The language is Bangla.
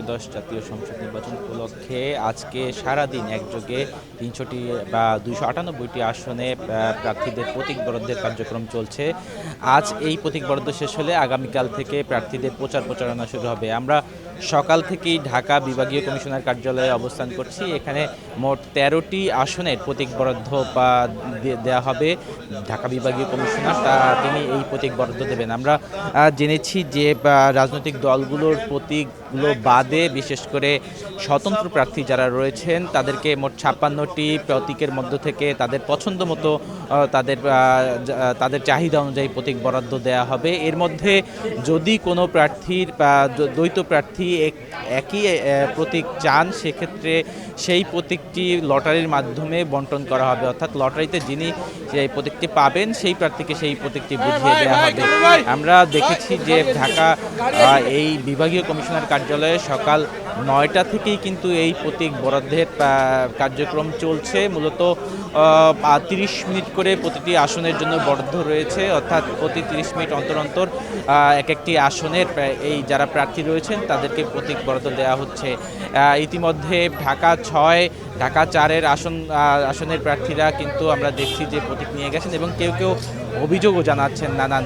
ত্রয়োদশ জাতীয় সংসদ নির্বাচন উপলক্ষে আজকে সারাদিন একযোগে ৩০০টি বা ২৯৮টি আসনে প্রার্থীদের প্রতীক বরাদ্দের কার্যক্রম চলছে। আজ এই প্রতীক বরাদ্দ শেষ হলে আগামীকাল থেকে প্রার্থীদের প্রচারণা শুরু হবে। আমরা সকাল থেকেই ঢাকা বিভাগীয় কমিশনার কার্যালয়ে অবস্থান করছি। এখানে মোট ১৩টি আসনের প্রতীক বরাদ্দ দেওয়া হবে। ঢাকা বিভাগীয় কমিশনার তিনি এই প্রতীক বরাদ্দ দেবেন। আমরা জেনেছি যে রাজনৈতিক দলগুলোর প্রতীকগুলো বাদে বিশেষ করে স্বতন্ত্র প্রার্থী যারা রয়েছেন তাদেরকে মোট ৫৬টি প্রতীকের মধ্য থেকে তাদের পছন্দ মতো তাদের চাহিদা অনুযায়ী প্রতীক বরাদ্দ দেওয়া হবে। এর মধ্যে যদি কোনো প্রার্থীর বা দ্বৈত প্রার্থী একই প্রতীক চান সেক্ষেত্রে সেই প্রতীকটি লটারির মাধ্যমে বন্টন করা হবে, অর্থাৎ লটারিতে যিনি সেই প্রতীকটি পাবেন সেই প্রার্থীকে সেই প্রতীকটি বুঝিয়ে দেওয়া হবে। আমরা দেখেছি যে ঢাকা এই বিভাগীয় কমিশনার কার্যালয়ে সকাল ৯টা থেকেই কিন্তু এই প্রতীক বরাদ্দের কার্যক্রম চলছে। মূলত ৩০ মিনিট করে প্রতিটি আসনের জন্য বরাদ্দ রয়েছে, অর্থাৎ প্রতি ৩০ মিনিট অন্তর অন্তর এক একটি আসনের এই যারা প্রার্থী রয়েছেন তাদেরকে প্রতীক বরাদ্দ দেওয়া হচ্ছে। ইতিমধ্যে ঢাকা ৬, ঢাকা ৪-এর আসনের প্রার্থীরা কিন্তু আমরা দেখছি যে প্রতীক নিয়ে গেছেন এবং কেউ কেউ অভিযোগও জানাচ্ছেন নানান